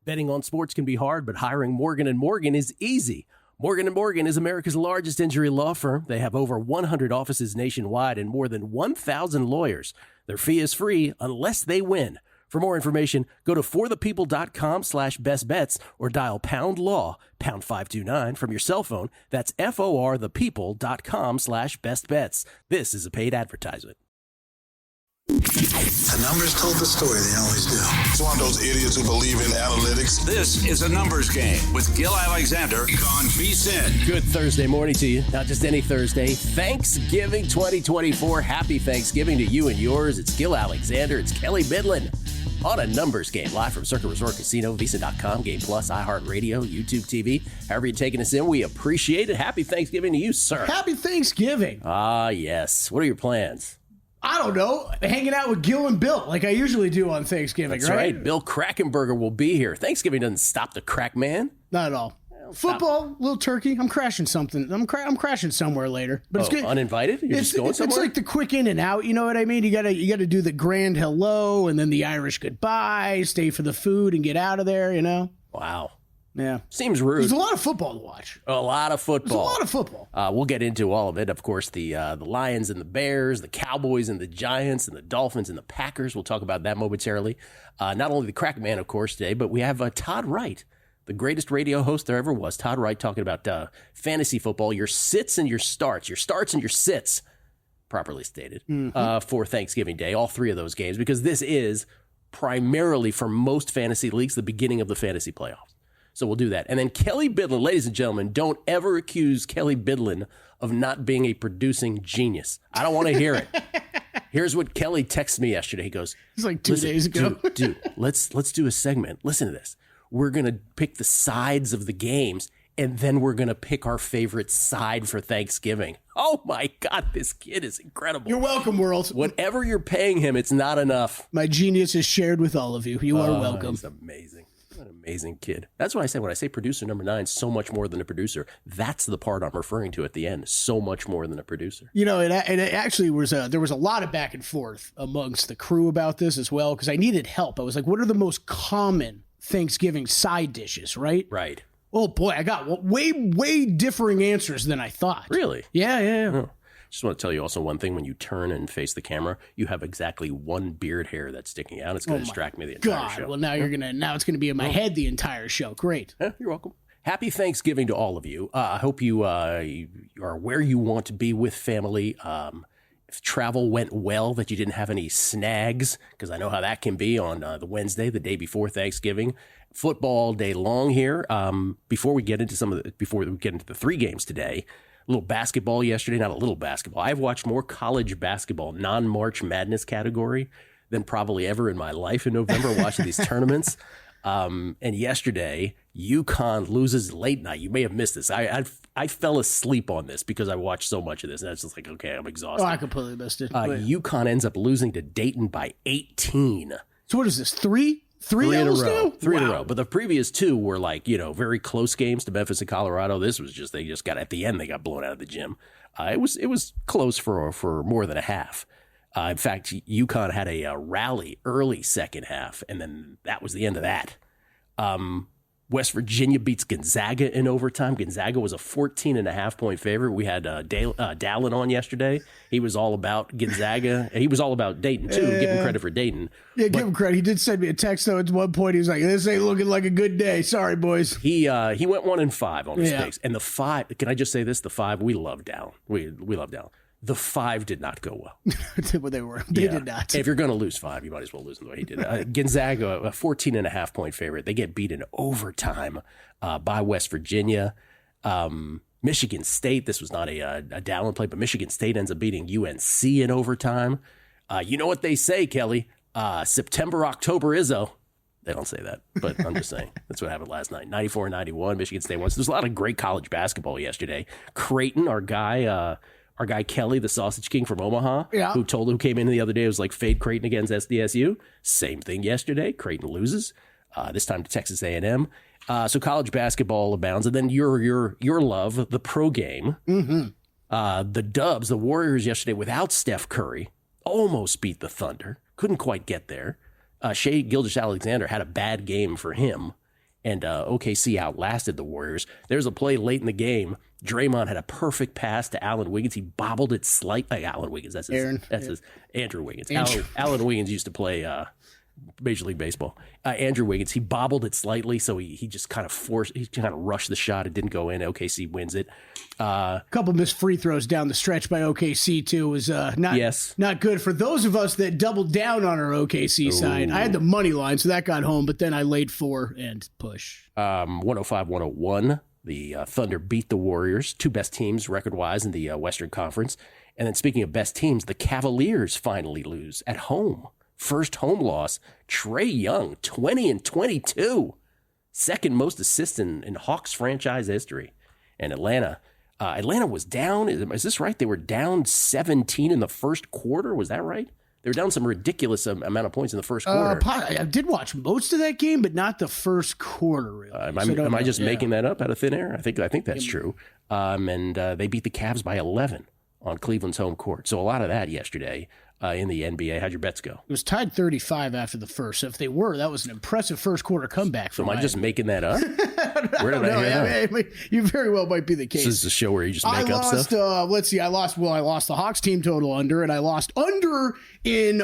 Betting on sports can be hard, but hiring Morgan & Morgan is easy. Morgan & Morgan is America's largest injury law firm. They have over 100 offices nationwide and more than 1,000 lawyers. Their fee is free unless they win. For more information, go to forthepeople.com/bestbets or dial pound law, pound 529 from your cell phone. That's forthepeople.com/bestbets. This is a paid advertisement. The numbers told the story. They always do. It's one of those idiots who believe in analytics. This is a numbers game with Gil Alexander on VSiN. Good Thursday morning to you. Not just any Thursday. Thanksgiving 2024. Happy Thanksgiving to you and yours. It's Gil Alexander. It's Kelly Bidlin on a numbers game. Live from Circuit Resort Casino, VSiN.com, Game Plus, iHeartRadio, YouTube TV. However you're taking us in, we appreciate it. Happy Thanksgiving to you, sir. Happy Thanksgiving. Ah, yes. What are your plans? I don't know. Hanging out with Gil and Bill like I usually do on Thanksgiving, That's right. Bill Krackomberger will be here. Thanksgiving doesn't stop the crack man. Not at all. Football, little turkey. I'm crashing something. I'm crashing somewhere later. But it's good. Uninvited? You're just going somewhere? It's like the quick in and out. You know what I mean? You gotta do the grand hello and then the Irish goodbye. Stay for the food and get out of there. You know? Wow. Yeah. Seems rude. There's a lot of football to watch. A lot of football. There's a lot of football. We'll get into all of it. Of course, the Lions and the Bears, the Cowboys and the Giants, and the Dolphins and the Packers. We'll talk about that momentarily. Not only the crack man, of course, today, but we have Todd Wright, the greatest radio host there ever was. Todd Wright talking about fantasy football, your sits and your starts and your sits, properly stated, for Thanksgiving Day, all three of those games, because this is primarily, for most fantasy leagues, the beginning of the fantasy playoffs. So we'll do that. And then Kelly Bidlin, ladies and gentlemen, don't ever accuse Kelly Bidlin of not being a producing genius. I don't want to hear it. Here's what Kelly texted me yesterday. He goes, it's like 2 days ago. Dude, let's do a segment. Listen to this. We're going to pick the sides of the games, and then we're going to pick our favorite side for Thanksgiving. Oh, my God, this kid is incredible. You're welcome, world. Whatever you're paying him, it's not enough. My genius is shared with all of you. You are welcome. He's amazing. An amazing kid. That's what I say when I say producer number 9, so much more than a producer. That's the part I'm referring to at the end. So much more than a producer. You know, it actually was there was a lot of back and forth amongst the crew about this as well, because I needed help. I was like, what are the most common Thanksgiving side dishes, right? Right. Oh, boy, I got way differing answers than I thought. Really? Yeah. Oh. Just want to tell you also one thing. When you turn and face the camera, you have exactly one beard hair that's sticking out. It's going to distract me the entire show. Well, now it's going to be in my head the entire show. Great. You're welcome. Happy Thanksgiving to all of you. I hope you are where you want to be with family. If travel went well, that you didn't have any snags, because I know how that can be on the Wednesday, the day before Thanksgiving. Football day long here. Before we get into the 3 games today. A little basketball yesterday, not a little basketball. I've watched more college basketball, non-March Madness category, than probably ever in my life in November watching these tournaments. And yesterday, UConn loses late night. You may have missed this. I fell asleep on this because I watched so much of this. And I was just like, okay, I'm exhausted. Oh, I completely missed it. UConn ends up losing to Dayton by 18. So what is this, 3 in a row. now? 3 in a row. But the previous 2 were very close games to Memphis and Colorado. This was just, they got at the end, they got blown out of the gym. It was close for more than a half. In fact, UConn had a rally early second half, and then that was the end of that. West Virginia beats Gonzaga in overtime. Gonzaga was a 14.5-point favorite. We had Dallin on yesterday. He was all about Gonzaga. He was all about Dayton, too. Give him credit for Dayton. Yeah, give him credit. He did send me a text, though, at one point. He was like, this ain't looking like a good day. Sorry, boys. He went 1-5 on his picks. And the 5, can I just say this? The 5, we love Dallin. We love Dallin. The 5 did not go well. They did not. If you're going to lose 5, you might as well lose them the way he did. Gonzaga, a 14.5-point favorite. They get beat in overtime by West Virginia. Michigan State, this was not a Dallin play, but Michigan State ends up beating UNC in overtime. You know what they say, Kelly? September, October, Izzo. They don't say that, but I'm just saying. That's what happened last night. 94-91, Michigan State won. So there's a lot of great college basketball yesterday. Creighton, our guy Kelly, the Sausage King from Omaha, who came in the other day, it was like fade Creighton against SDSU. Same thing yesterday. Creighton loses, this time to Texas A&M. So college basketball abounds. And then your love, the pro game. Mm-hmm. The Dubs, the Warriors yesterday without Steph Curry, almost beat the Thunder. Couldn't quite get there. Shai Gilgeous-Alexander had a bad game for him. and OKC outlasted the Warriors. There's a play late in the game. Draymond had a perfect pass to Alan Wiggins. He bobbled it slightly. Alan Wiggins, that's his Andrew Wiggins. Alan Wiggins used to play Major League Baseball. Andrew Wiggins, he bobbled it slightly, so he just kind of rushed the shot. It didn't go in. OKC wins it. A couple missed free throws down the stretch by OKC too was not good for those of us that doubled down on our OKC side. I had the money line, so that got home, but then I laid 4 and push. 105-101. The Thunder beat the Warriors, 2 best teams record-wise in the Western Conference. And then speaking of best teams, the Cavaliers finally lose at home. First home loss. Trae Young, 20 and 22. Second most assists in Hawks franchise history. And Atlanta was down. Is this right? They were down 17 in the first quarter. Was that right? They were down some ridiculous amount of points in the first quarter. I did watch most of that game, but not the first quarter, really. Am I just making that up out of thin air? I think that's true. And they beat the Cavs by 11 on Cleveland's home court. So a lot of that yesterday in the NBA. How'd your bets go? It was tied 35 after the first. So if they were, that was an impressive first quarter comeback. So am I just making that up? Where did I hear that? You very well might be the case. This is a show where you just make up stuff? Let's see. I lost the Hawks team total under, and I lost under in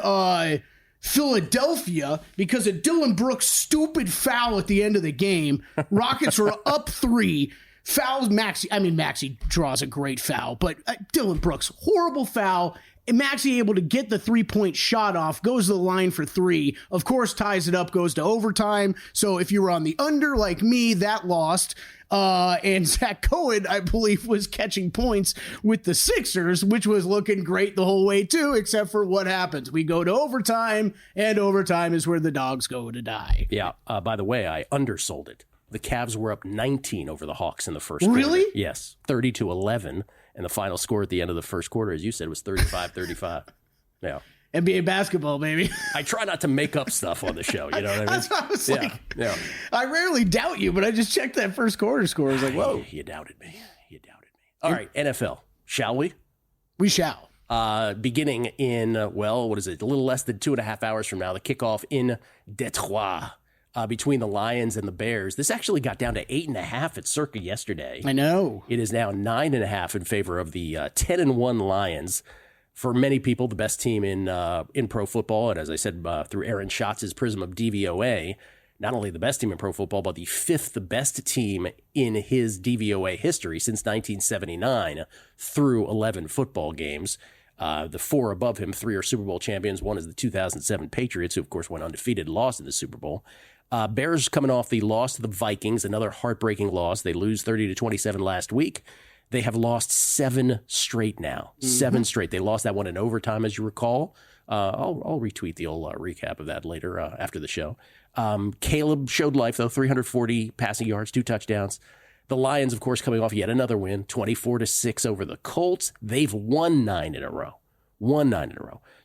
Philadelphia because of Dylan Brooks' stupid foul at the end of the game. Rockets were up 3. Fouls Maxey draws a great foul, but Dylan Brooks, horrible foul. And Maxey able to get the 3-point shot off, goes to the line for 3, of course ties it up, goes to overtime. So if you were on the under like me, that lost. And Zach Cohen, I believe, was catching points with the Sixers, which was looking great the whole way too, except for what happens. We go to overtime, and overtime is where the dogs go to die. Yeah. By the way, I undersold it. The Cavs were up 19 over the Hawks in the first quarter. Really? Yes, 30-11. And the final score at the end of the first quarter, as you said, was 35-35. Yeah. NBA basketball, baby. I try not to make up stuff on the show. You know what I mean? That's what I was like. Yeah. I rarely doubt you, but I just checked that first quarter score. I was like, whoa. You doubted me. All right, NFL. Shall we? We shall. Beginning in, a little less than 2.5 hours from now, the kickoff in Detroit. Between the Lions and the Bears. This actually got down to 8.5 at Circa yesterday. I know. It is now 9.5 in favor of the 10-1 Lions. For many people, the best team in pro football, and as I said, through Aaron Schatz's prism of DVOA, not only the best team in pro football, but the 5th best team in his DVOA history since 1979 through 11 football games. The 4 above him, 3 are Super Bowl champions. 1 is the 2007 Patriots, who, of course, went undefeated and lost in the Super Bowl. Bears coming off the loss to the Vikings, another heartbreaking loss. They lose 30-27 last week. They have lost 7 straight now. 7 straight. They lost that one in overtime, as you recall. I'll retweet the old recap of that later after the show. Caleb showed life, though, 340 passing yards, 2 touchdowns. The Lions, of course, coming off yet another win, 24-6 over the Colts. They've won 9 in a row.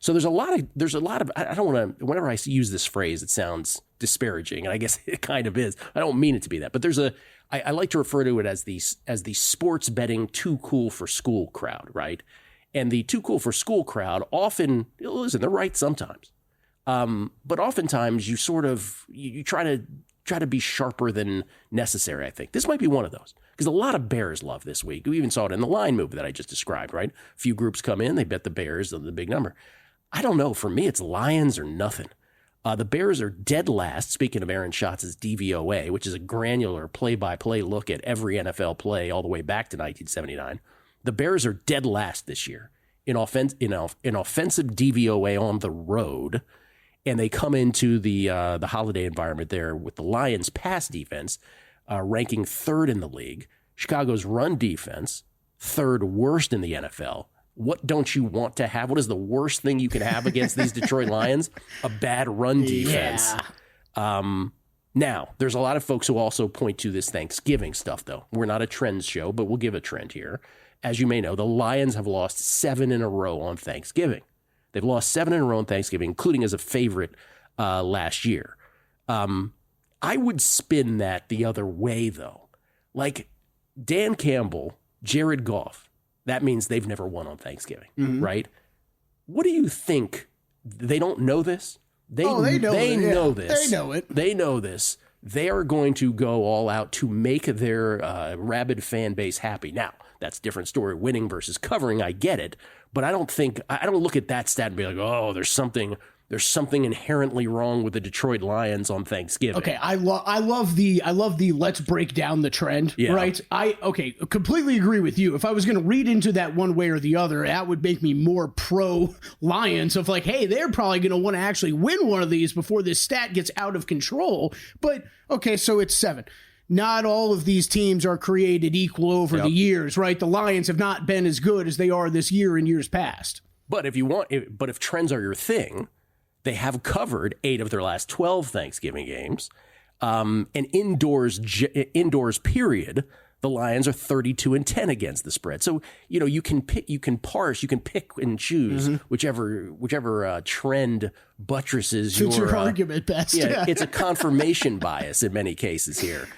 So there's a lot of, I don't want to, whenever I use this phrase, it sounds disparaging, and I guess it kind of is. I don't mean it to be that, but I like to refer to it as the sports betting too cool for school crowd, right? And the too cool for school crowd often, listen, they're right sometimes. But oftentimes you try to be sharper than necessary, I think. This might be one of those. Because a lot of Bears love this week. We even saw it in the line move that I just described, right? A few groups come in, they bet the Bears the big number. I don't know. For me, it's Lions or nothing. The Bears are dead last, speaking of Aaron Schatz's DVOA, which is a granular play-by-play look at every NFL play all the way back to 1979. The Bears are dead last this year in offensive DVOA on the road, and they come into the holiday environment there with the Lions' pass defense ranking 3rd in the league. Chicago's run defense, 3rd worst in the NFL. What don't you want to have? What is the worst thing you can have against these Detroit Lions? A bad run defense. Yeah. Now, there's a lot of folks who also point to this Thanksgiving stuff, though. We're not a trends show, but we'll give a trend here. As you may know, the Lions have lost 7 in a row on Thanksgiving. They've lost 7 in a row on Thanksgiving, including as a favorite last year. I would spin that the other way, though. Like Dan Campbell, Jared Goff, that means they've never won on Thanksgiving, right? What do you think? They don't know this? They know this. They know it. They know this. they are going to go all out to make their rabid fan base happy. Now, that's a different story, winning versus covering. I get it. But I don't look at that stat and be like, oh, there's something inherently wrong with the Detroit Lions on Thanksgiving. Okay, I love the let's break down the trend, right? I completely agree with you. If I was going to read into that one way or the other, that would make me more pro Lions of like, hey, they're probably going to want to actually win one of these before this stat gets out of control. But okay, so it's 7. Not all of these teams are created equal over the years, right? The Lions have not been as good as they are this year in years past. But if trends are your thing, they have covered 8 of their last 12 Thanksgiving games. And indoors period, the Lions are 32-10 against the spread. So, you can pick and choose whichever trend buttresses your argument best. Yeah, it's a confirmation bias in many cases here.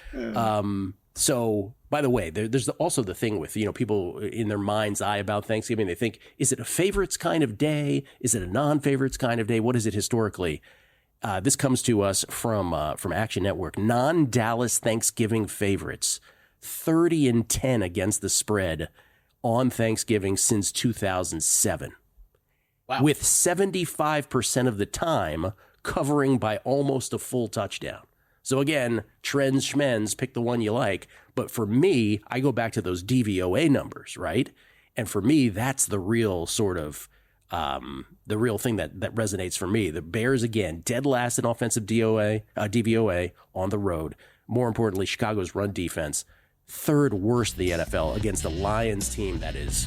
So, by the way, there's also the thing with, people in their mind's eye about Thanksgiving. They think, is it a favorites kind of day? Is it a non-favorites kind of day? What is it historically? This comes to us from Action Network. Non-Dallas Thanksgiving favorites, 30-10 against the spread on Thanksgiving since 2007. Wow. With 75% of the time covering by almost a full touchdown. So again, trends, schmens, pick the one you like. But for me, I go back to those DVOA numbers, right? And for me, that's the real sort of the real thing that resonates for me. The Bears, again, dead last in offensive DVOA on the road. More importantly, Chicago's run defense, 3rd worst in the NFL against a Lions team that is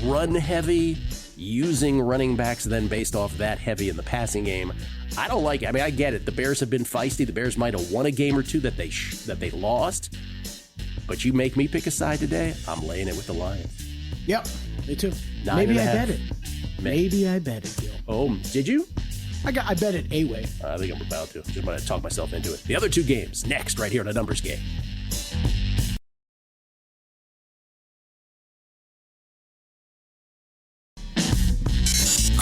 run heavy, using running backs then based off that heavy in the passing game. I don't like it. I mean, I get it. The Bears have been feisty. The Bears might have won a game or two that they lost. But you make me pick a side today, I'm laying it with the Lions. Yep, me too. Maybe I bet it. Maybe I bet it, Gil. Oh, did you? I bet it A-way. I think I'm about to. Just about to talk myself into it. The other 2 games next, right here on A Numbers Game.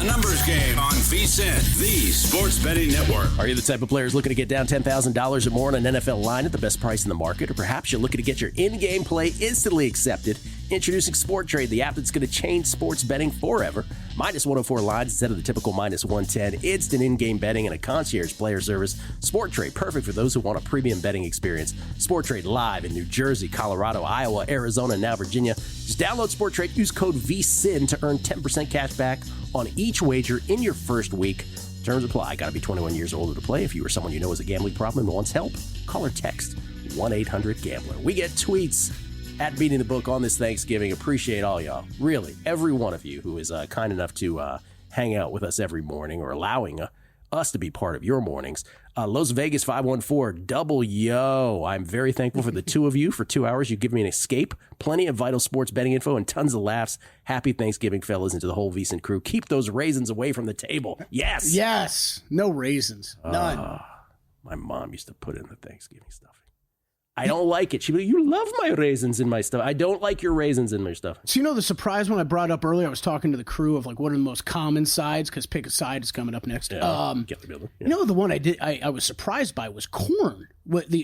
A Numbers Game on VSiN, the Sports Betting Network. Are you the type of players looking to get down $10,000 or more on an NFL line at the best price in the market? Or perhaps you're looking to get your in-game play instantly accepted? Introducing Sport Trade, the app that's going to change sports betting forever. Minus 104 lines instead of the typical minus 110. Instant in-game betting and a concierge player service. Sport Trade, perfect for those who want a premium betting experience. Sport Trade live in New Jersey, Colorado, Iowa, Arizona, and now Virginia. Just download Sport Trade, use code VSIN to earn 10% cash back on each wager in your first week. Terms apply. Got to be 21 years or older to play. If you or someone you know has a gambling problem and wants help, call or text 1-800-GAMBLER. We get tweets at Beating the Book on this Thanksgiving. Appreciate all y'all. Really, every one of you who is kind enough to hang out with us every morning or allowing us to be part of your mornings. Las Vegas 514, double yo. I'm very thankful for the 2 of you. For 2 hours, you give me an escape. Plenty of vital sports betting info and tons of laughs. Happy Thanksgiving, fellas, and to the whole VSiN crew. Keep those raisins away from the table. Yes. Yes. No raisins. None. My mom used to put in the Thanksgiving stuffing. I don't like it. She'd be like, you love my raisins in my stuff. I don't like your raisins in my stuff. So, the surprise one I brought up earlier, I was talking to the crew of like what are the most common sides, because pick a side is coming up next. Get the building. Yeah. The one I was surprised by was corn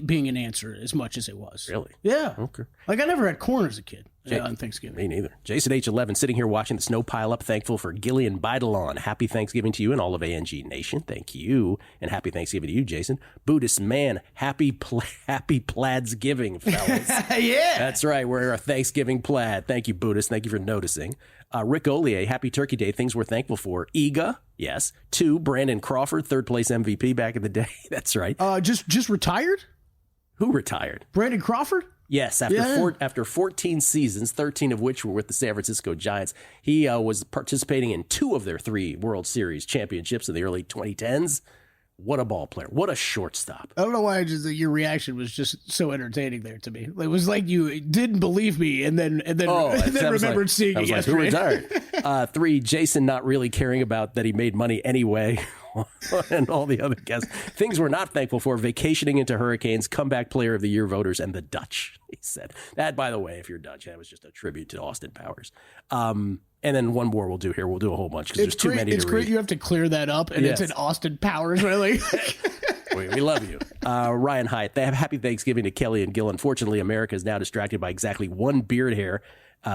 being an answer as much as it was. Really? Yeah. Okay. Like I never had corn as a kid on Thanksgiving. Me neither. Jason H11 sitting here watching the snow pile up, thankful for Gillian Bidalon. Happy Thanksgiving to you and all of ANG Nation. Thank you. And happy Thanksgiving to you, Jason. Buddhist man, happy Pladsgiving, fellas. Yeah. That's right. We're a Thanksgiving plaid. Thank you, Buddhist. Thank you for noticing. Rick Ollier, happy Turkey Day. Things we're thankful for. Iga, yes. 2, Brandon Crawford, 3rd place MVP back in the day. That's right. Just retired? Who retired? Brandon Crawford? Yes, after 14 seasons, 13 of which were with the San Francisco Giants, he was participating in 2 of their 3 World Series championships in the early 2010s. What a ball player. What a shortstop. I don't know why your reaction was just so entertaining there to me. It was like you didn't believe me and then remembered seeing it yesterday. Who retired? 3, Jason not really caring about that he made money anyway. And all the other guests. Things we're not thankful for: vacationing into hurricanes, comeback player of the year voters, and the Dutch. He said that, by the way, if you're Dutch, that was just a tribute to Austin Powers. And then one more we'll do here. We'll do a whole bunch because there's too many. It's great. You have to clear that up, and It's an Austin Powers, really. We love you. Ryan Hyatt, happy Thanksgiving to Kelly and Gil. Unfortunately, America is now distracted by exactly one beard hair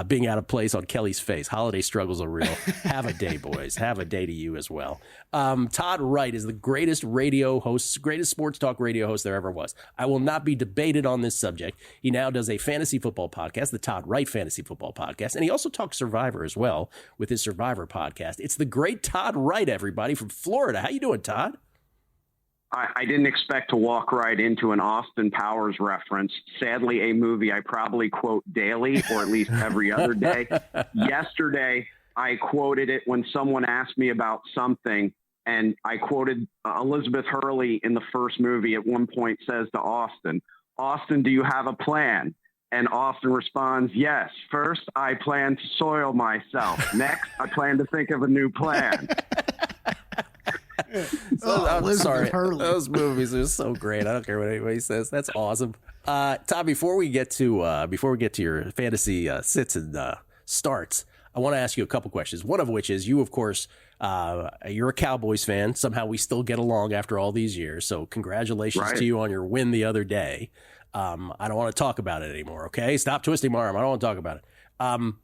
being out of place on Kelly's face. Holiday struggles are real. Have a day, boys. Have a day to you as well. Todd Wright is the greatest radio host, greatest sports talk radio host there ever was. I will not be debated on this subject. He now does a fantasy football podcast, the Todd Wright Fantasy Football Podcast, and he also talks Survivor as well with his Survivor podcast. It's the great Todd Wright, everybody, from Florida. How you doing, Todd? I didn't expect to walk right into an Austin Powers reference. Sadly, a movie I probably quote daily or at least every other day. Yesterday, I quoted it when someone asked me about something, and I quoted Elizabeth Hurley in the first movie at one point says to Austin, "Austin, do you have a plan?" And Austin responds, "Yes. First, I plan to soil myself. Next, I plan to think of a new plan." I'm sorry. Those movies are so great. I don't care what anybody says. That's awesome. Tom, before we get to your fantasy sits and starts, I want to ask you a couple questions. One of which is you, of course, you're a Cowboys fan. Somehow we still get along after all these years. So congratulations to you on your win the other day. I don't want to talk about it anymore. Okay, stop twisting my arm. I don't want to talk about it.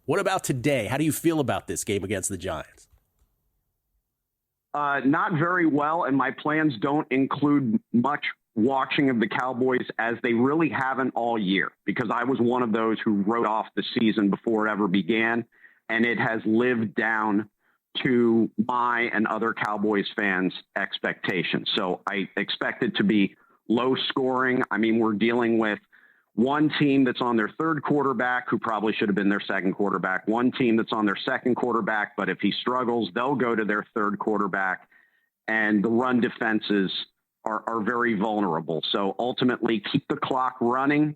What about today? How do you feel about this game against the Giants? Not very well, and my plans don't include much watching of the Cowboys as they really haven't all year, because I was one of those who wrote off the season before it ever began, and it has lived down to my and other Cowboys fans' expectations. So I expect it to be low scoring. I mean, we're dealing with one team that's on their third quarterback who probably should have been their second quarterback, one team that's on their second quarterback, but if he struggles, they'll go to their third quarterback, and the run defenses are very vulnerable. So ultimately, keep the clock running,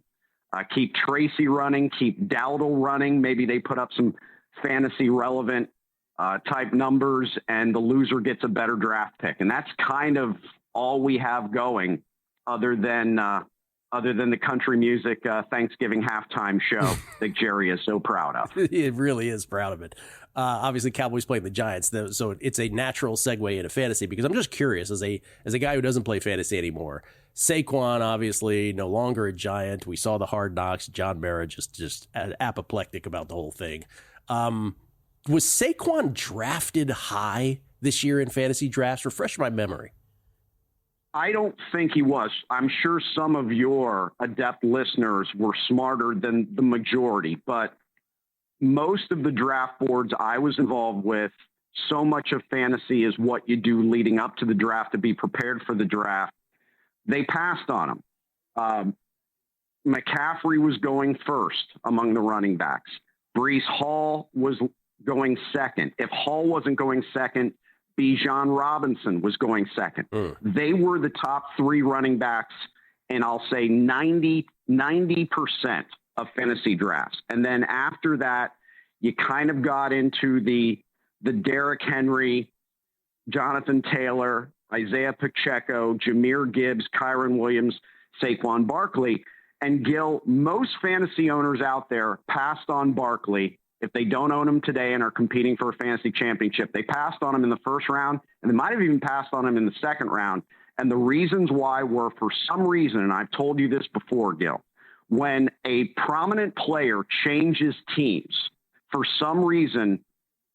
keep Tracy running, keep Dowdle running. Maybe they put up some fantasy relevant type numbers, and the loser gets a better draft pick. And that's kind of all we have going other than the country music Thanksgiving halftime show that Jerry is so proud of. It really is proud of it. Obviously, Cowboys playing the Giants, so it's a natural segue into fantasy, because I'm just curious, as a guy who doesn't play fantasy anymore, Saquon obviously no longer a Giant. We saw the Hard Knocks, John Mara just apoplectic about the whole thing. Was Saquon drafted high this year in fantasy drafts? Refresh my memory. I don't think he was. I'm sure some of your adept listeners were smarter than the majority, but most of the draft boards I was involved with, so much of fantasy is what you do leading up to the draft to be prepared for the draft. They passed on him. McCaffrey was going first among the running backs. Breece Hall was going second. If Hall wasn't going second, Bijan Robinson was going second. They were the top three running backs, and I'll say 90% of fantasy drafts. And then after that, you kind of got into the Derrick Henry, Jonathan Taylor, Isaiah Pacheco, Jahmyr Gibbs, Kyron Williams, Saquon Barkley. And Gil, most fantasy owners out there passed on Barkley. If they don't own him today and are competing for a fantasy championship, they passed on him in the first round, and they might have even passed on him in the second round. And the reasons why were, for some reason, and I've told you this before, Gil, when a prominent player changes teams, for some reason,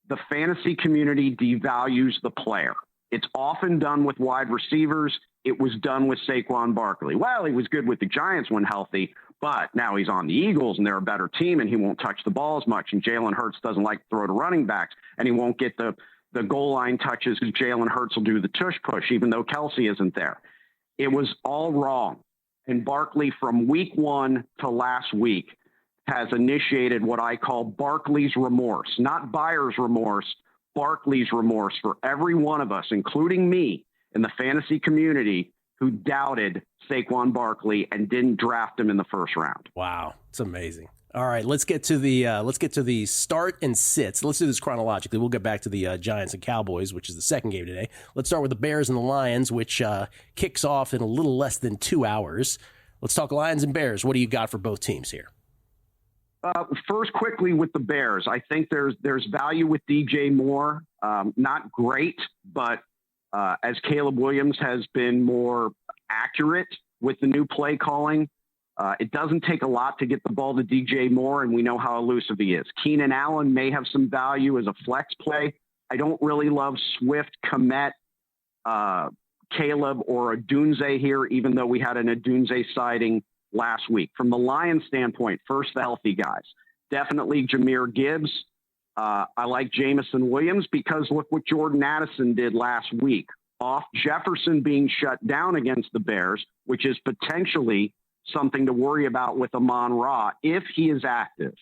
the fantasy community devalues the player. It's often done with wide receivers. It was done with Saquon Barkley. Well, he was good with the Giants when healthy, but now he's on the Eagles and they're a better team and he won't touch the ball as much. And Jalen Hurts doesn't like to throw to running backs, and he won't get the goal line touches because Jalen Hurts will do the tush push, even though Kelsey isn't there. It was all wrong. And Barkley, from week one to last week, has initiated what I call Barkley's remorse, not buyer's remorse, Barkley's remorse for every one of us, including me in the fantasy community, who doubted Saquon Barkley and didn't draft him in the first round. Wow, it's amazing. All right, let's get to the start and sits. Let's do this chronologically. We'll get back to the Giants and Cowboys, which is the second game today. Let's start with the Bears and the Lions, which kicks off in a little less than 2 hours. Let's talk Lions and Bears. What do you got for both teams here? First, quickly with the Bears, I think there's value with DJ Moore. Not great, but as Caleb Williams has been more accurate with the new play calling. It doesn't take a lot to get the ball to DJ Moore, and we know how elusive he is. Keenan Allen may have some value as a flex play. I don't really love Swift, Kmet, Caleb, or Odunze here, even though we had an Odunze sighting last week. From the Lions standpoint, first the healthy guys. Definitely Jahmyr Gibbs. I like Jameson Williams because look what Jordan Addison did last week. Off Jefferson being shut down against the Bears, which is potentially something to worry about with Amon-Ra if he is active.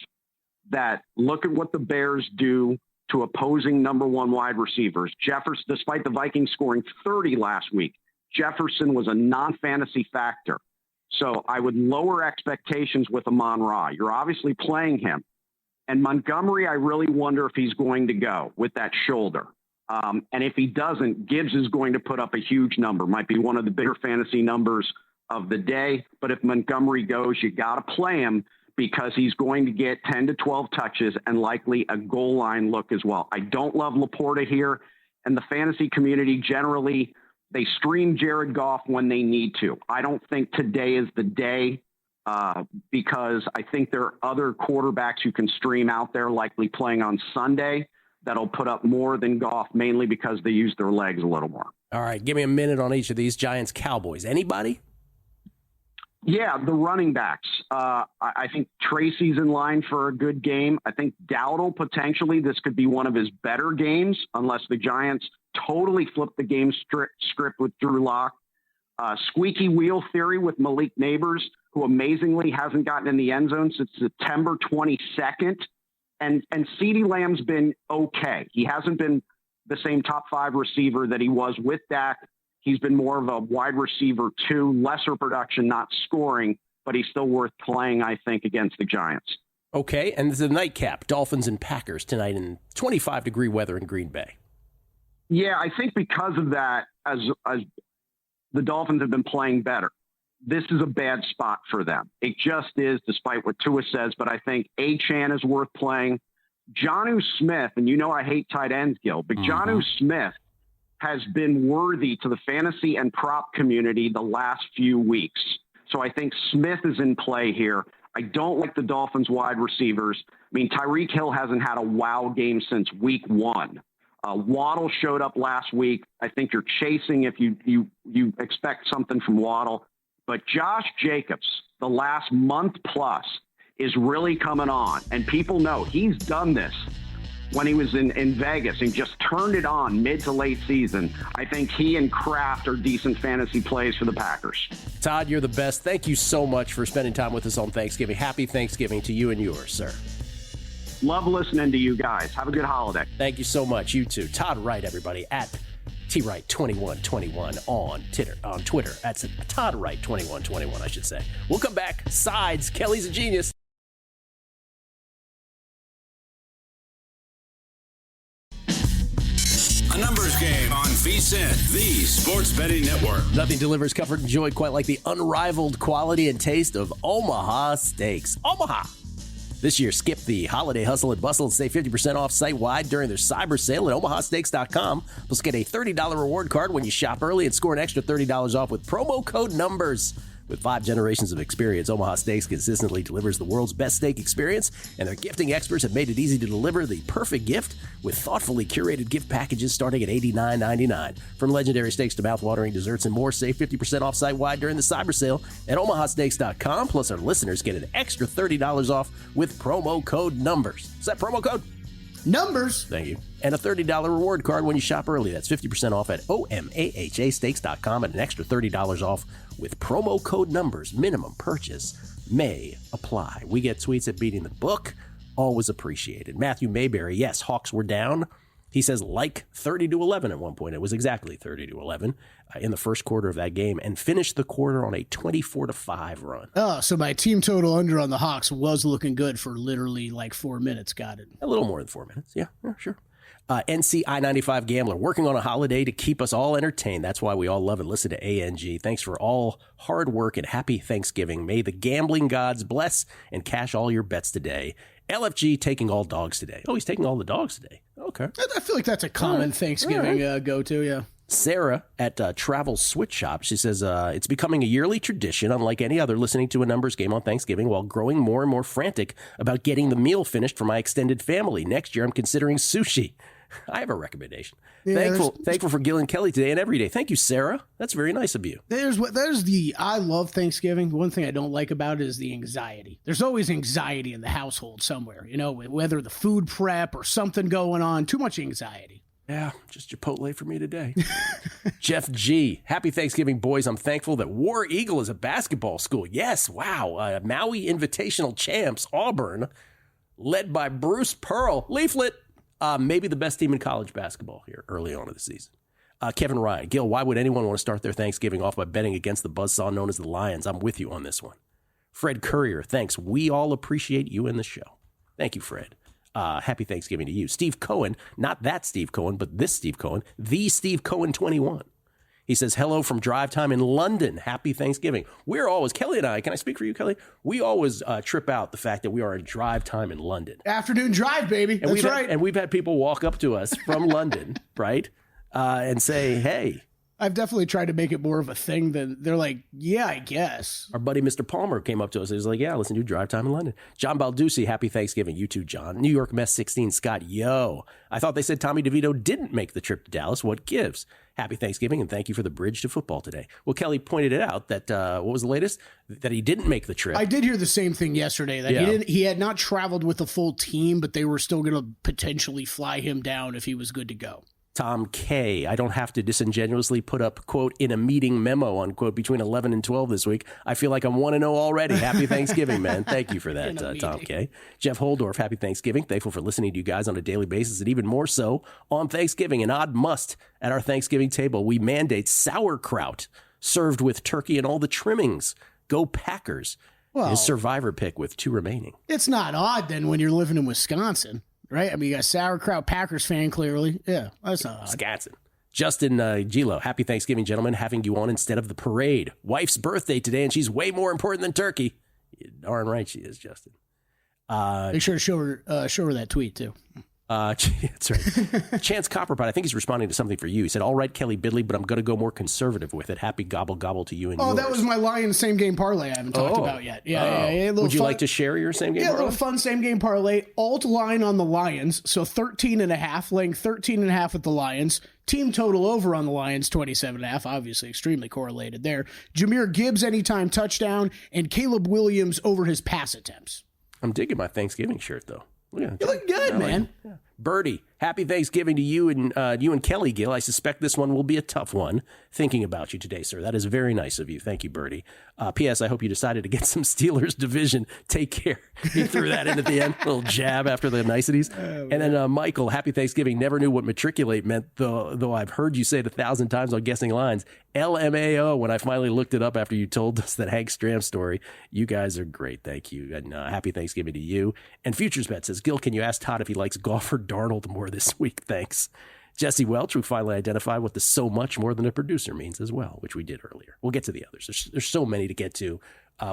That look at what the Bears do to opposing number one wide receivers. Jefferson, despite the Vikings scoring 30 last week, Jefferson was a non-fantasy factor. So I would lower expectations with Amon-Ra. You're obviously playing him. And Montgomery, I really wonder if he's going to go with that shoulder. And if he doesn't, Gibbs is going to put up a huge number. Might be one of the bigger fantasy numbers of the day. But if Montgomery goes, you got to play him because he's going to get 10 to 12 touches and likely a goal line look as well. I don't love Laporta here. And the fantasy community generally, they stream Jared Goff when they need to. I don't think today is the day because I think there are other quarterbacks you can stream out there likely playing on Sunday that'll put up more than Goff, mainly because they use their legs a little more. All right, give me a minute on each of these. Giants, Cowboys. Anybody? Yeah, the running backs. I think Tracy's in line for a good game. I think Dowdle, potentially, this could be one of his better games, unless the Giants totally flip the game script with Drew Lock. Squeaky wheel theory with Malik Neighbors, who amazingly hasn't gotten in the end zone since September 22nd. And CeeDee Lamb's been okay. He hasn't been the same top 5 receiver that he was with Dak. He's been more of a wide receiver 2, lesser production, not scoring, but he's still worth playing, I think, against the Giants. Okay, and this is a nightcap. Dolphins and Packers tonight in 25-degree weather in Green Bay. Yeah, I think because of that, as the Dolphins have been playing better, this is a bad spot for them. It just is, despite what Tua says, but I think Achane is worth playing. Jonnu Smith, and you know I hate tight ends, Gil, but Jonnu Smith has been worthy to the fantasy and prop community the last few weeks. So I think Smith is in play here. I don't like the Dolphins wide receivers. I mean, Tyreek Hill hasn't had a wow game since week 1. Waddle showed up last week. I think you're chasing if you expect something from Waddle. But Josh Jacobs, the last month plus, is really coming on. And people know he's done this when he was in Vegas and just turned it on mid to late season. I think he and Kraft are decent fantasy plays for the Packers. Todd, you're the best. Thank you so much for spending time with us on Thanksgiving. Happy Thanksgiving to you and yours, sir. Love listening to you guys. Have a good holiday. Thank you so much. You too. Todd Wright, everybody, at TWright2121 on Twitter. That's Todd Wright 2121, I should say. We'll come back. Sides. Kelly's a genius. A numbers game on VSiN, the Sports Betting Network. Nothing delivers comfort and joy quite like the unrivaled quality and taste of Omaha Steaks. Omaha! This year, skip the holiday hustle and bustle and save 50% off site-wide during their cyber sale at omahasteaks.com. Plus, get a $30 reward card when you shop early and score an extra $30 off with promo code NUMBERS. With 5 generations of experience, Omaha Steaks consistently delivers the world's best steak experience, and their gifting experts have made it easy to deliver the perfect gift with thoughtfully curated gift packages starting at $89.99. From legendary steaks to mouth-watering desserts and more, save 50% off site-wide during the cyber sale at omahasteaks.com. Plus, our listeners get an extra $30 off with promo code NUMBERS. Is that promo code? Numbers. Thank you. And a $30 reward card when you shop early. That's 50% off at omahasteaks.com and an extra $30 off with promo code NUMBERS. Minimum purchase may apply. We get tweets at Beating the Book. Always appreciated. Matthew Mayberry, yes, Hawks were down. He says like 30-11 at one point. It was exactly 30-11 in the first quarter of that game and finished the quarter on a 24-5 run. Oh, so my team total under on the Hawks was looking good for literally like 4 minutes. Got it. A little more than 4 minutes. Yeah, sure. NC I-95 Gambler, working on a holiday to keep us all entertained. That's why we all love and listen to ANG. Thanks for all hard work and happy Thanksgiving. May the gambling gods bless and cash all your bets today. LFG taking all dogs today. Oh, he's taking all the dogs today. Okay. I feel like that's a common Thanksgiving go-to, yeah. Sarah at Travel Switch Shop, she says, it's becoming a yearly tradition, unlike any other, listening to a numbers game on Thanksgiving while growing more and more frantic about getting the meal finished for my extended family. Next year, I'm considering sushi. I have a recommendation. Yeah, Thankful for Gil and Kelly today and every day. Thank you, Sarah. That's very nice of you. I love Thanksgiving. One thing I don't like about it is the anxiety. There's always anxiety in the household somewhere, whether the food prep or something going on, too much anxiety. Yeah, just Chipotle for me today. Jeff G. Happy Thanksgiving, boys. I'm thankful that War Eagle is a basketball school. Yes, wow. Maui Invitational Champs, Auburn, led by Bruce Pearl. Leaflet, maybe the best team in college basketball here early on in the season. Kevin Ryan. Gil, why would anyone want to start their Thanksgiving off by betting against the buzzsaw known as the Lions? I'm with you on this one. Fred Courier, thanks. We all appreciate you in the show. Thank you, Fred. Happy Thanksgiving to you. Steve Cohen, not that Steve Cohen, but this Steve Cohen, the Steve Cohen 21. He says, hello from Drive Time in London. Happy Thanksgiving. We're always, Kelly and I, can I speak for you, Kelly? We always trip out the fact that we are in Drive Time in London. Afternoon drive, baby. That's right. And we've had people walk up to us from London, right? And say, hey. I've definitely tried to make it more of a thing than they're like, yeah, I guess. Our buddy Mr. Palmer came up to us. He was like, yeah, listen to Drive Time in London. John Balducci, happy Thanksgiving. You too, John. New York Mess 16, Scott, yo. I thought they said Tommy DeVito didn't make the trip to Dallas. What gives? Happy Thanksgiving, and thank you for the bridge to football today. Well, Kelly pointed it out that, what was the latest? That he didn't make the trip. I did hear the same thing yesterday, that he had not traveled with a full team, but they were still going to potentially fly him down if he was good to go. Tom K. I don't have to disingenuously put up, quote, in a meeting memo, unquote, between 11 and 12 this week. I feel like I'm 1-0 already. Happy Thanksgiving, man. Thank you for that, Tom K. Jeff Holdorf, happy Thanksgiving. Thankful for listening to you guys on a daily basis, and even more so on Thanksgiving. An odd must at our Thanksgiving table. We mandate sauerkraut served with turkey and all the trimmings. Go Packers. Well, his survivor pick with 2 remaining. It's not odd then when you're living in Wisconsin. Right? I mean, you got sauerkraut, Packers fan, clearly. Yeah, that's not odd. Wisconsin. Justin Gilo, happy Thanksgiving, gentlemen. Having you on instead of the parade. Wife's birthday today, and she's way more important than turkey. You're darn right she is, Justin. Make sure to show her that tweet, too. That's right. Chance Copperpot, I think he's responding to something for you. He said, all right, Kelly Bidley, but I'm going to go more conservative with it. Happy gobble gobble to you and yours. That was my Lions same game parlay I haven't talked about yet. Yeah. Would you like to share your same game parlay? Yeah, a little fun same game parlay. Alt line on the Lions, so 13.5, laying 13.5 with the Lions. Team total over on the Lions, 27.5, obviously extremely correlated there. Jahmyr Gibbs anytime touchdown, and Caleb Williams over his pass attempts. I'm digging my Thanksgiving shirt, though. You look good, man. Yeah. Birdie, happy Thanksgiving to you and Kelly, Gil. I suspect this one will be a tough one. Thinking about you today, sir. That is very nice of you. Thank you, Birdie. P.S. I hope you decided to get some Steelers division. Take care. He threw that in at the end. A little jab after the niceties. And then Michael, happy Thanksgiving. Never knew what matriculate meant, though I've heard you say it 1,000 times on Guessing Lines. LMAO, when I finally looked it up after you told us that Hank Stram story. You guys are great. Thank you. And happy Thanksgiving to you. And Futures Bet says, Gil, can you ask Todd if he likes golf or Darnold more this week? Thanks. Jesse Welch, we finally identified what the so much more than a producer means as well, which we did earlier. We'll get to the others. There's so many to get to.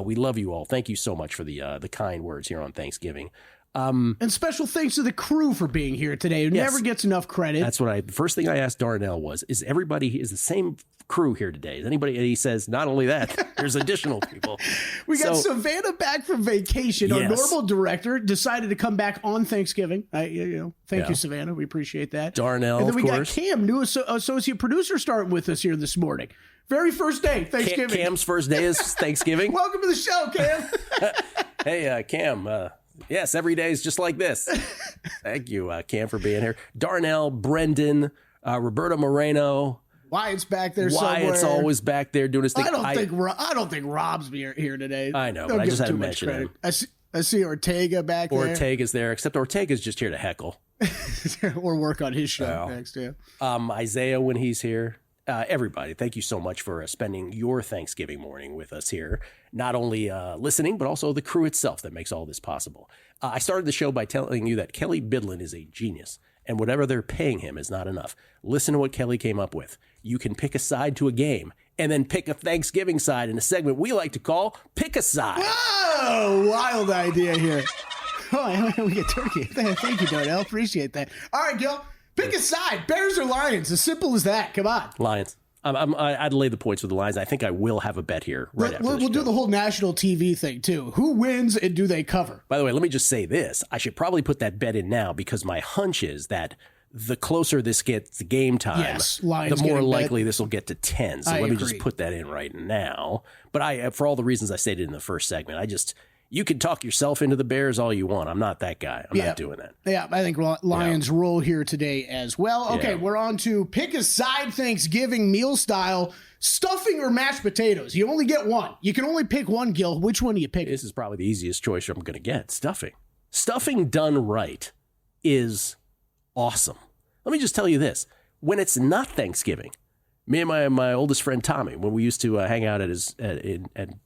We love you all. Thank you so much for the kind words here on Thanksgiving. And special thanks to the crew for being here today. It never gets enough credit. That's what the first thing I asked Darnell was, is the same crew here today? Is anybody? And he says, not only that, there's additional people. We got Savannah back from vacation. Yes. Our normal director decided to come back on Thanksgiving. Thank you, Savannah. We appreciate that. Darnell, and then we got Cam, new associate producer, starting with us here this morning. Very first day, Thanksgiving. Cam's first day is Thanksgiving. Welcome to the show, Cam. Hey, Cam. Yes, every day is just like this. Thank you, Cam, for being here. Darnell, Brendan, Roberto Moreno. Wyatt's back there somewhere. Wyatt's always back there doing his thing. I don't think Rob's here today. I know, but I just had to mention him. I see Ortega back there. Ortega's there, except Ortega's just here to heckle. Or work on his show next, yeah. Isaiah when he's here. Everybody, thank you so much for spending your Thanksgiving morning with us here. Not only listening, but also the crew itself that makes all this possible. I started the show by telling you that Kelly Bidlin is a genius, and whatever they're paying him is not enough. Listen to what Kelly came up with. You can pick a side to a game, and then pick a Thanksgiving side in a segment we like to call Pick a Side. Whoa! Wild idea here. Oh, we get turkey. Thank you, Darnell. Appreciate that. All right, Gil. Pick a side. Bears or Lions? As simple as that. Come on. Lions. I'd lay the points with the Lions. I think I will have a bet here right after this We'll do show. the whole national TV thing, too. Who wins and do they cover? By the way, let me just say this. I should probably put that bet in now because my hunch is that the closer this gets to game time, Yes, Lions the more getting likely this will get to 10. So I let me agree. just put that in right now. But for all the reasons I stated in the first segment, you can talk yourself into the Bears all you want. I'm not that guy. I'm not doing that. Yeah, I think Lions roll here today as well. Okay, Yeah. we're on to pick a side Thanksgiving meal style, stuffing or mashed potatoes. You only get one. You can only pick one, Gil. Which one do you pick? This is probably the easiest choice I'm going to get. Stuffing. Stuffing done right is awesome. Let me just tell you this. When it's not Thanksgiving, me and my oldest friend Tommy, when we used to hang out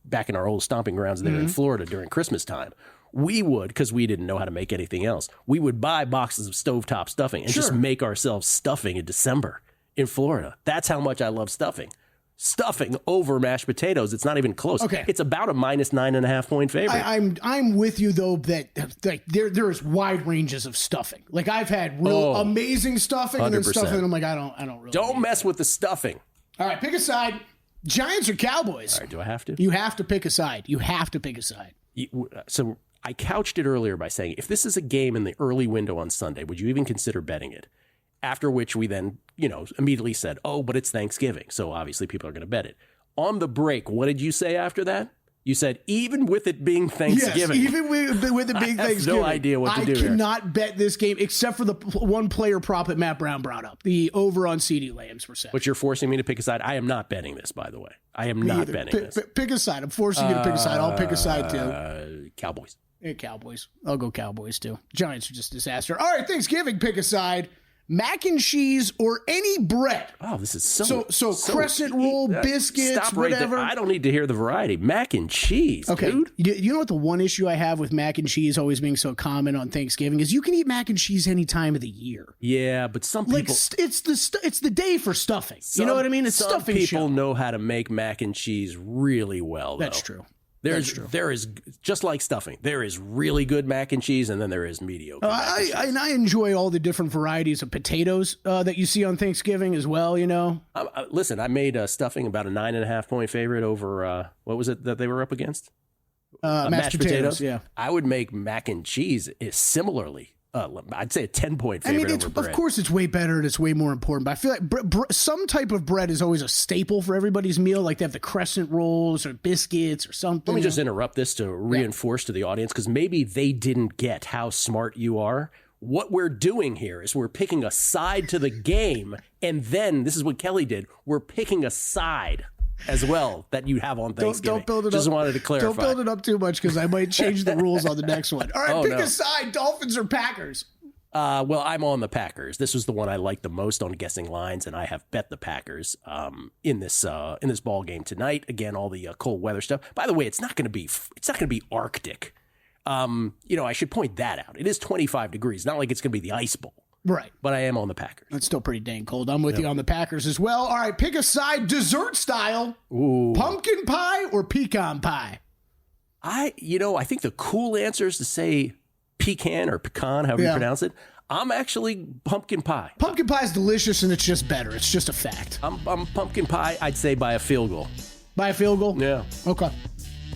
back in our old stomping grounds there in Florida during Christmas time, we would, because we didn't know how to make anything else, we would buy boxes of stovetop stuffing and just make ourselves stuffing in December in Florida. That's how much I love stuffing. Stuffing over mashed potatoes. It's not even close. Okay. It's about a minus 9.5 point favorite. I'm with you though that like there is wide ranges of stuffing. Like I've had real amazing stuffing and then 100%. stuffing. And I'm like I don't really. Don't need mess with the stuffing. All right, pick a side. Giants or Cowboys? All right, do I have to? You have to pick a side. You have to pick a side. So I couched it earlier by saying, if this is a game in the early window on Sunday, would you even consider betting it? After which we then, immediately said, oh, but it's Thanksgiving. So obviously people are going to bet it. On the break, what did you say after that? You said, even with it being Thanksgiving. Yes, even with the big I have Thanksgiving. no idea what to do I here. cannot bet this game except for the one player prop that Matt Brown brought up, the over on CeeDee Lamb's percent. But you're forcing me to pick a side. I am not betting this, by the way. I am not betting this. Pick a side. I'm forcing you to pick a side. I'll pick a side too. Cowboys. Yeah, Cowboys. I'll go Cowboys too. Giants are just a disaster. All right, Thanksgiving, pick a side. Mac and cheese or any bread. Oh, this is so crescent roll, biscuits, stop right whatever. there. I don't need to hear the variety. Mac and cheese, Okay. dude. You know what the one issue I have with mac and cheese always being so common on Thanksgiving is you can eat mac and cheese any time of the year. Yeah, but some Like people... it's the day for stuffing. You know what I mean? It's some stuffing people show. know how to make mac and cheese really well, though. That's true. There is just like stuffing. There is really good mac and cheese, and then there is mediocre. mac and cheese. I enjoy all the different varieties of potatoes that you see on Thanksgiving as well. Listen, I made stuffing about a 9.5 point favorite over what was it that they were up against? Mashed potatoes. Yeah. I would make mac and cheese similarly. I'd say a 10 point favorite over bread. Of course, it's way better and it's way more important. But I feel like some type of bread is always a staple for everybody's meal. Like they have the crescent rolls or biscuits or something. Let me just interrupt this to reinforce to the audience, because maybe they didn't get how smart you are. What we're doing here is we're picking a side to the game, and then this is what Kelly did. We're picking a side as well that you have on Thanksgiving. Don't build it Just up. wanted to clarify. Don't build it up too much because I might change the rules on the next one. All right, pick no. a side: Dolphins or Packers. Well, I'm on the Packers. This was the one I liked the most on guessing lines, and I have bet the Packers in this ball game tonight. Again, all the cold weather stuff. By the way, it's not going to be Arctic. I should point that out. It is 25 degrees. Not like it's going to be the Ice Bowl. Right. But I am on the Packers. That's still pretty dang cold. I'm with you on the Packers as well. All right, pick a side: dessert style. Ooh. Pumpkin pie or pecan pie. I think the cool answer is to say pecan or pecan, however you pronounce it. I'm actually pumpkin pie. Pumpkin pie is delicious and it's just better. It's just a fact. I'm pumpkin pie, I'd say by a field goal. By a field goal? Yeah. Okay.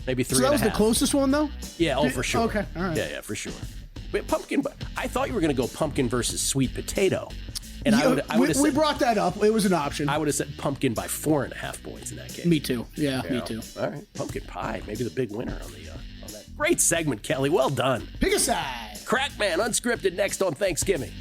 Maybe 3.5. So that was the closest one, though? Yeah, for sure. Okay, all right. Yeah, for sure. But pumpkin, I thought you were going to go pumpkin versus sweet potato. And we brought that up. It was an option. I would have said pumpkin by 4.5 points in that case. Me too. Yeah, me too. All right. Pumpkin pie, maybe the big winner on that. Great segment, Kelly. Well done. Pick a side. Crackman Unscripted next on Thanksgiving.